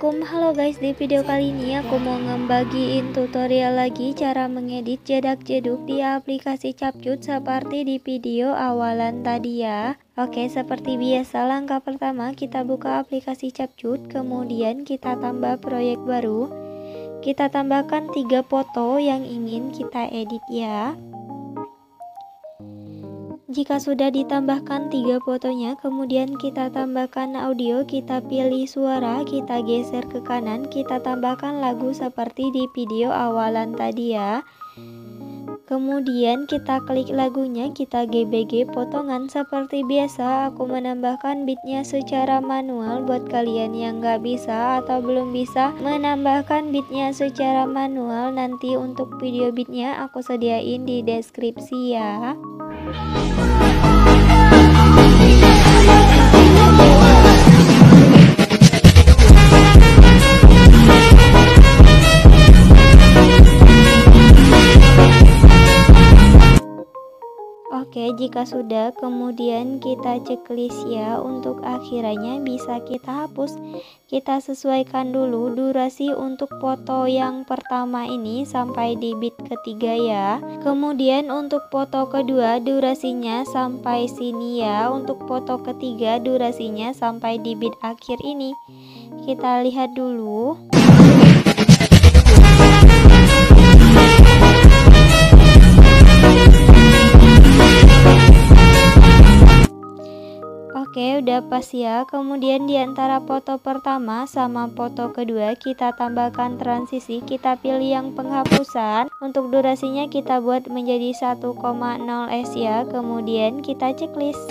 Assalamualaikum, halo guys. Di video kali ini aku mau ngebagiin tutorial lagi cara mengedit jedak-jeduk di aplikasi Capcut seperti di video awalan tadi ya. Oke, seperti biasa langkah pertama kita buka aplikasi Capcut, kemudian kita tambah proyek baru. Kita tambahkan 3 foto yang ingin kita edit ya. Jika sudah ditambahkan 3 fotonya, kemudian kita tambahkan audio, kita pilih suara, kita geser ke kanan, kita tambahkan lagu seperti di video awalan tadi ya. Kemudian kita klik lagunya, kita gbg potongan seperti biasa. Aku menambahkan beatnya secara manual. Buat kalian yang gak bisa atau belum bisa menambahkan beatnya secara manual, nanti untuk video beatnya aku sediain di deskripsi ya. Oke, jika sudah, kemudian kita checklist ya. Untuk akhirannya bisa kita hapus. Kita sesuaikan dulu durasi untuk foto yang pertama ini sampai di beat ketiga ya. Kemudian untuk foto kedua durasinya sampai sini ya. Untuk foto ketiga durasinya sampai di beat akhir ini. Kita lihat dulu. Oke, udah pas ya. Kemudian di antara foto pertama sama foto kedua kita tambahkan transisi, kita pilih yang penghapusan. Untuk durasinya kita buat menjadi 1,0s ya. Kemudian kita checklist.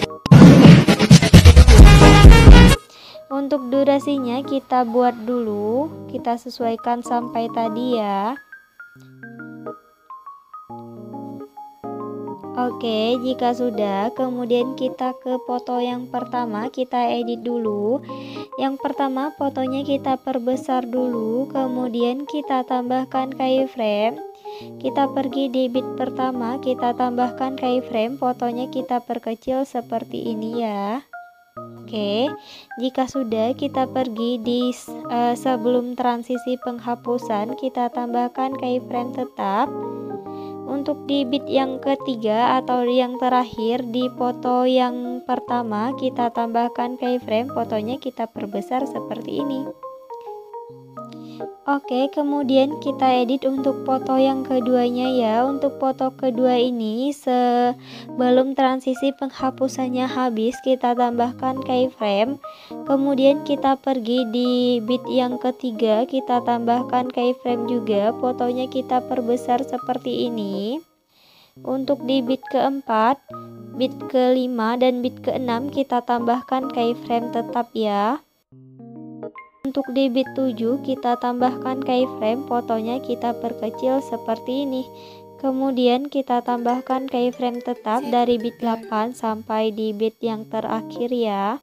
Untuk durasinya kita buat dulu, kita sesuaikan sampai tadi ya. Oke, jika sudah, kemudian kita ke foto yang pertama, kita edit dulu. Yang pertama fotonya kita perbesar dulu, kemudian kita tambahkan keyframe. Kita pergi di beat pertama, kita tambahkan keyframe, fotonya kita perkecil seperti ini ya. Oke, jika sudah kita pergi di sebelum transisi penghapusan, kita tambahkan keyframe tetap. Untuk di beat yang ketiga atau yang terakhir di foto yang pertama kita tambahkan keyframe, fotonya kita perbesar seperti ini. Oke, kemudian kita edit untuk foto yang keduanya ya. Untuk foto kedua ini sebelum transisi penghapusannya habis kita tambahkan keyframe. Kemudian kita pergi di beat yang ketiga, kita tambahkan keyframe juga, fotonya kita perbesar seperti ini. Untuk di beat keempat, beat kelima dan beat keenam kita tambahkan keyframe tetap ya. Untuk di beat 7 kita tambahkan keyframe, fotonya kita perkecil seperti ini. Kemudian kita tambahkan keyframe tetap dari beat 8 sampai di beat yang terakhir ya.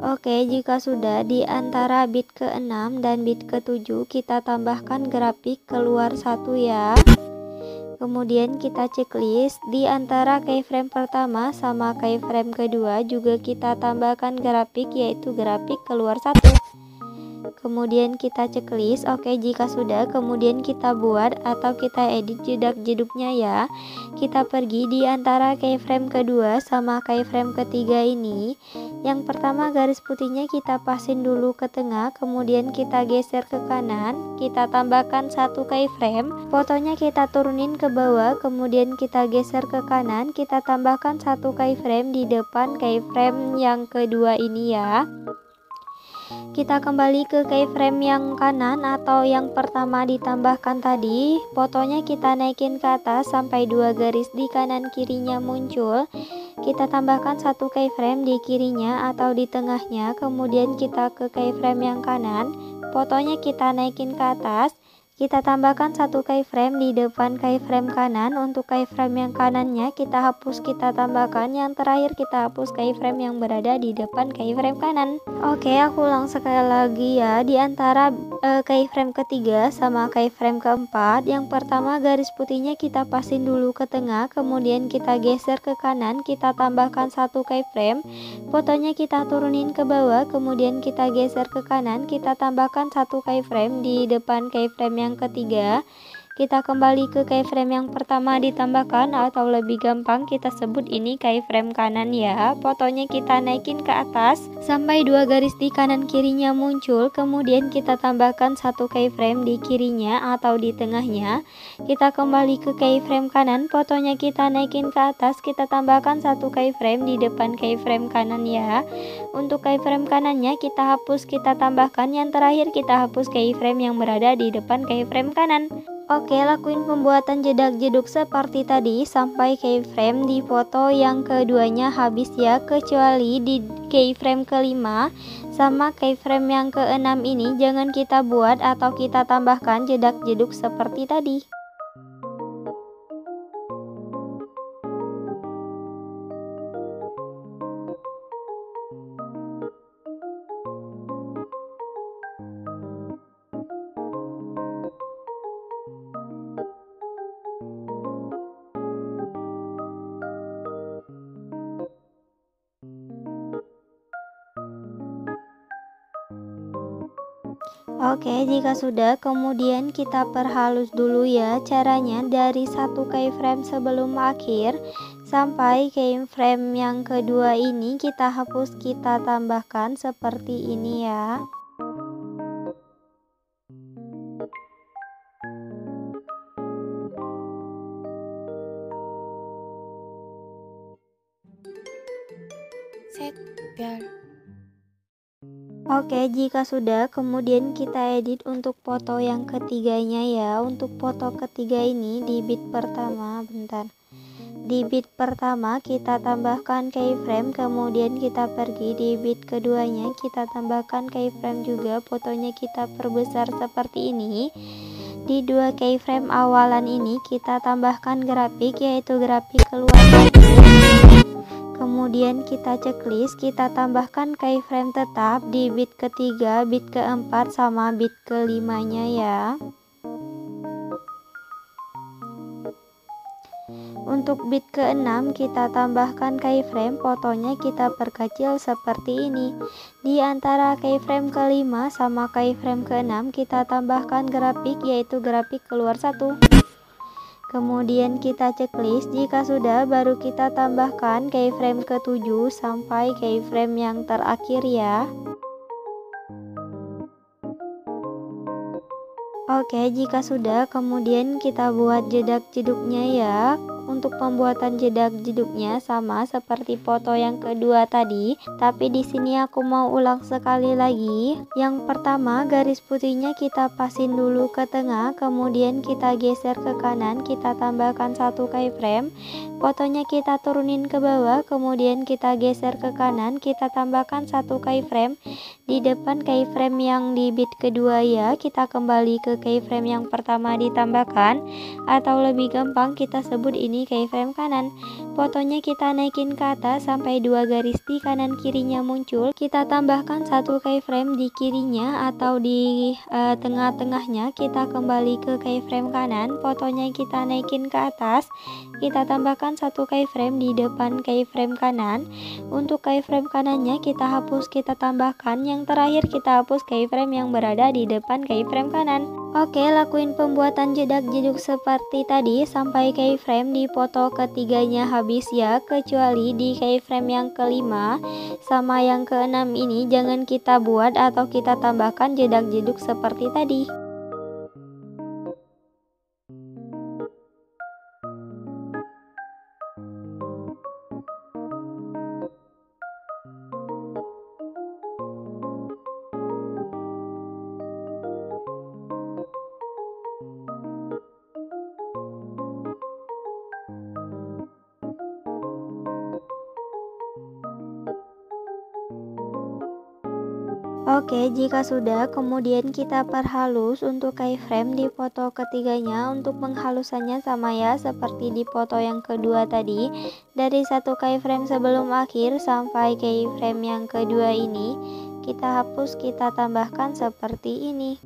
Oke, jika sudah, di antara beat ke-6 dan beat ke-7 kita tambahkan grafik keluar satu ya. Kemudian kita checklist di antara keyframe pertama sama keyframe kedua juga kita tambahkan grafik, yaitu grafik keluar satu. Kemudian kita checklist. Oke, jika sudah, kemudian kita buat atau kita edit jedak-jeduknya ya. Kita pergi di antara keyframe kedua sama keyframe ketiga ini. Yang pertama garis putihnya kita pasin dulu ke tengah, kemudian kita geser ke kanan, kita tambahkan satu keyframe, fotonya kita turunin ke bawah, kemudian kita geser ke kanan, kita tambahkan satu keyframe di depan keyframe yang kedua ini ya. Kita kembali ke keyframe yang kanan atau yang pertama ditambahkan tadi, fotonya kita naikin ke atas sampai 2 garis di kanan kirinya muncul. Kita tambahkan satu keyframe di kirinya atau di tengahnya, kemudian kita ke keyframe yang kanan, fotonya kita naikin ke atas, Kita tambahkan satu keyframe di depan keyframe kanan. Untuk keyframe yang kanannya kita hapus, kita tambahkan. Yang terakhir kita hapus keyframe yang berada di depan keyframe kanan. Oke, aku ulang sekali lagi ya. Di antara keyframe ketiga sama keyframe keempat, yang pertama garis putihnya kita pasin dulu ke tengah, kemudian kita geser ke kanan, kita tambahkan satu keyframe. Fotonya kita turunin ke bawah, kemudian kita geser ke kanan, kita tambahkan satu keyframe di depan keyframe yang ketiga. Kita kembali ke keyframe yang pertama ditambahkan, atau lebih gampang kita sebut ini keyframe kanan ya. Fotonya kita naikin ke atas sampai dua garis di kanan kirinya muncul, kemudian kita tambahkan satu keyframe di kirinya atau di tengahnya. Kita kembali ke keyframe kanan, fotonya kita naikin ke atas, kita tambahkan satu keyframe di depan keyframe kanan ya. Untuk keyframe kanannya kita hapus, kita tambahkan. Yang terakhir kita hapus keyframe yang berada di depan keyframe kanan. Oke, lakuin pembuatan jedak-jeduk seperti tadi sampai keyframe di foto yang keduanya habis ya, kecuali di keyframe kelima sama keyframe yang keenam ini jangan kita buat atau kita tambahkan jedak-jeduk seperti tadi. Oke, jika sudah, kemudian kita perhalus dulu ya. Caranya dari satu keyframe sebelum akhir sampai keyframe yang kedua ini kita hapus, kita tambahkan seperti ini ya. Set biar. Oke, jika sudah, kemudian kita edit untuk foto yang ketiganya ya. Untuk foto ketiga ini di bit pertama, bentar. Di bit pertama kita tambahkan keyframe, kemudian kita pergi di bit keduanya, kita tambahkan keyframe juga, fotonya kita perbesar seperti ini. Di dua keyframe awalan ini kita tambahkan grafik, yaitu grafik keluar. Kemudian kita checklist, kita tambahkan keyframe tetap di bit ketiga, bit keempat, sama bit kelimanya ya. Untuk bit keenam kita tambahkan keyframe, fotonya kita perkecil seperti ini. Di antara keyframe kelima sama keyframe keenam kita tambahkan grafik, yaitu grafik keluar satu. Kemudian kita checklist, jika sudah baru kita tambahkan keyframe ke-7 sampai keyframe yang terakhir ya. Oke, jika sudah, kemudian kita buat jedak-jeduknya ya. Untuk pembuatan jedak-jeduknya sama seperti foto yang kedua tadi, tapi di sini aku mau ulang sekali lagi. Yang pertama, garis putihnya kita pasin dulu ke tengah, kemudian kita geser ke kanan, kita tambahkan satu keyframe. Fotonya kita turunin ke bawah, kemudian kita geser ke kanan, kita tambahkan satu keyframe di depan keyframe yang di bit kedua ya. Kita kembali ke keyframe yang pertama ditambahkan, atau lebih gampang kita sebut ini keyframe kanan. Fotonya kita naikin ke atas sampai dua garis di kanan kirinya muncul. Kita tambahkan satu keyframe di kirinya atau di tengah-tengahnya. Kita kembali ke keyframe kanan, fotonya kita naikin ke atas, kita tambahkan satu keyframe di depan keyframe kanan. Untuk keyframe kanannya kita hapus, kita tambahkan. Yang terakhir kita hapus keyframe yang berada di depan keyframe kanan. Oke, lakuin pembuatan jedak-jeduk seperti tadi sampai keyframe di foto ketiganya habis ya, kecuali di keyframe yang kelima sama yang keenam ini jangan kita buat atau kita tambahkan jedak-jeduk seperti tadi. Oke, jika sudah, kemudian kita perhalus untuk keyframe di foto ketiganya. Untuk penghalusannya sama ya, seperti di foto yang kedua tadi. Dari satu keyframe sebelum akhir sampai keyframe yang kedua ini, kita hapus, kita tambahkan seperti ini.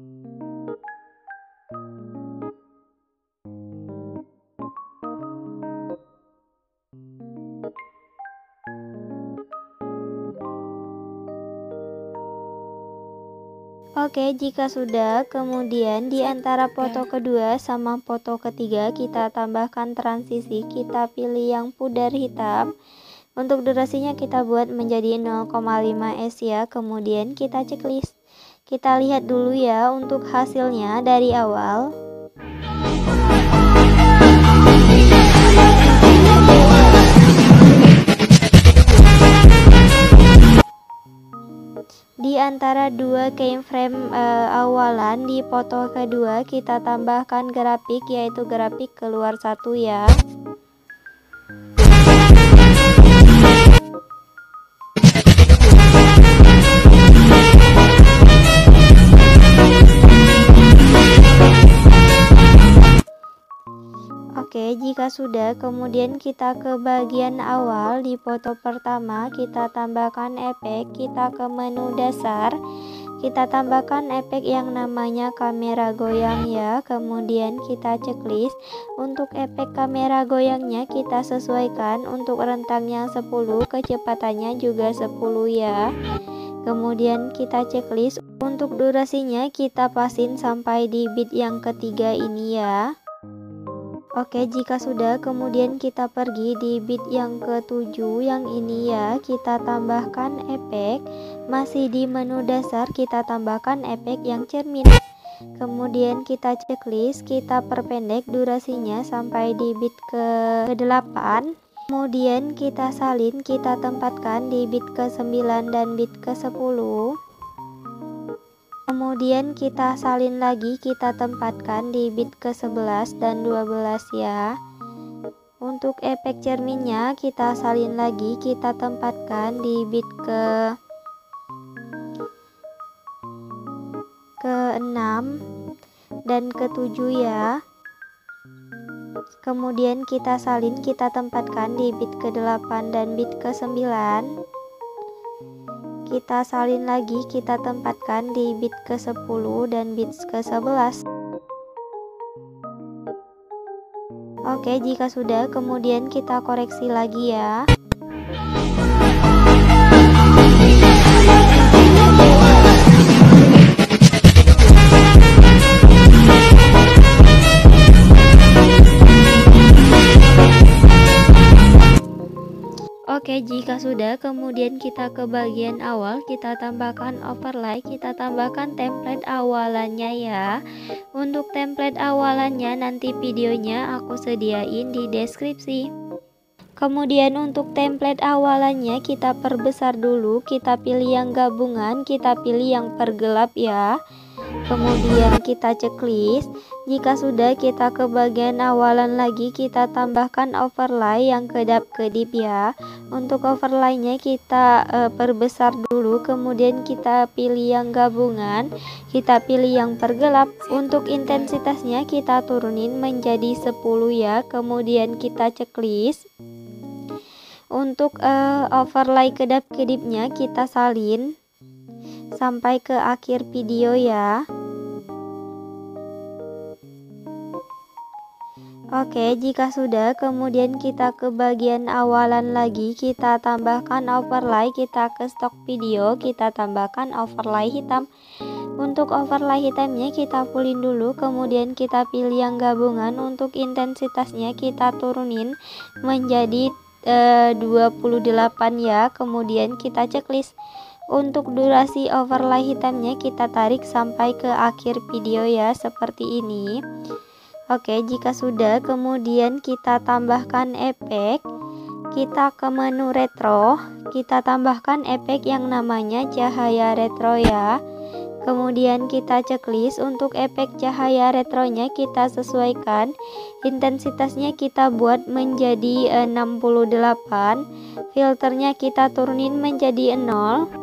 Oke, jika sudah, kemudian di antara foto kedua sama foto ketiga kita tambahkan transisi, kita pilih yang pudar hitam. Untuk durasinya kita buat menjadi 0,5 s ya, kemudian kita checklist. Kita lihat dulu ya untuk hasilnya dari awal. Di antara dua keyframe awalan di foto kedua kita tambahkan grafik, yaitu grafik keluar satu ya. Oke, jika sudah, kemudian kita ke bagian awal. Di foto pertama kita tambahkan efek, kita ke menu dasar, kita tambahkan efek yang namanya kamera goyang ya. Kemudian kita checklist. Untuk efek kamera goyangnya kita sesuaikan, untuk rentangnya 10, kecepatannya juga 10 ya. Kemudian kita checklist. Untuk durasinya kita pasin sampai di bit yang ketiga ini ya. Oke, jika sudah, kemudian kita pergi di bit yang ke-7 yang ini ya. Kita tambahkan efek, masih di menu dasar kita tambahkan efek yang cermin. Kemudian kita checklist, kita perpendek durasinya sampai di bit ke-8. Kemudian kita salin, kita tempatkan di bit ke-9 dan bit ke-10. Kemudian kita salin lagi, kita tempatkan di bit ke-11 dan 12 ya. Untuk efek cerminnya kita salin lagi, kita tempatkan di bit ke-6 dan ke-7 ya. Kemudian kita salin, kita tempatkan di bit ke-8 dan bit ke-9. Kita salin lagi, kita tempatkan di bit ke-10 dan bit ke-11. Oke, jika sudah, kemudian kita koreksi lagi ya. Oke, jika sudah, kemudian kita ke bagian awal, kita tambahkan overlay, kita tambahkan template awalannya ya. Untuk template awalannya nanti videonya aku sediain di deskripsi. Kemudian untuk template awalannya kita perbesar dulu, kita pilih yang gabungan, kita pilih yang pergelap ya. Kemudian kita checklist. Jika sudah, kita ke bagian awalan lagi, kita tambahkan overlay yang kedap-kedip ya. Untuk overlaynya kita perbesar dulu, kemudian kita pilih yang gabungan, kita pilih yang pergelap. Untuk intensitasnya kita turunin menjadi 10 ya. Kemudian kita checklist. Untuk overlay kedap-kedipnya kita salin sampai ke akhir video ya. Oke, jika sudah, kemudian kita ke bagian awalan lagi, kita tambahkan overlay, kita ke stok video, kita tambahkan overlay hitam. Untuk overlay hitamnya kita fullin dulu, kemudian kita pilih yang gabungan. Untuk intensitasnya kita turunin menjadi 28 ya. Kemudian kita checklist. Untuk durasi overlay hitamnya kita tarik sampai ke akhir video ya, seperti ini. Oke, jika sudah, kemudian kita tambahkan efek, kita ke menu retro, kita tambahkan efek yang namanya cahaya retro ya. Kemudian kita checklist. Untuk efek cahaya retronya kita sesuaikan, intensitasnya kita buat menjadi 68, filternya kita turunin menjadi 0.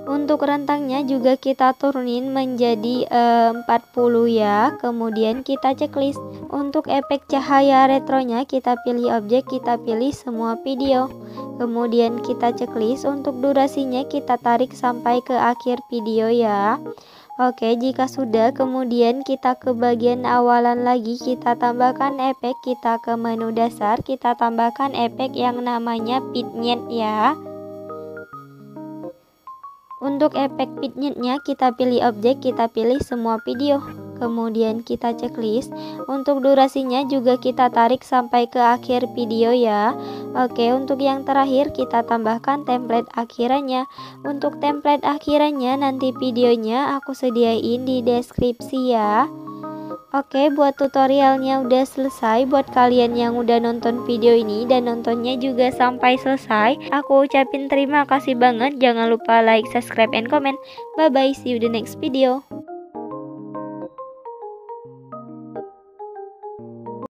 Untuk rentangnya juga kita turunin menjadi 40 ya. Kemudian kita checklist. Untuk efek cahaya retronya kita pilih objek, kita pilih semua video. Kemudian kita checklist. Untuk durasinya kita tarik sampai ke akhir video ya. Oke, jika sudah, kemudian kita ke bagian awalan lagi, kita tambahkan efek, kita ke menu dasar, kita tambahkan efek yang namanya vignette ya. Untuk efek vignette-nya kita pilih objek, kita pilih semua video. Kemudian kita checklist. Untuk durasinya juga kita tarik sampai ke akhir video ya. Oke, untuk yang terakhir kita tambahkan template akhirannya. Untuk template akhirannya nanti videonya aku sediain di deskripsi ya. Oke, buat tutorialnya udah selesai. Buat kalian yang udah nonton video ini dan nontonnya juga sampai selesai, aku ucapin terima kasih banget. Jangan lupa like, subscribe, and comment. Bye bye, see you the next video.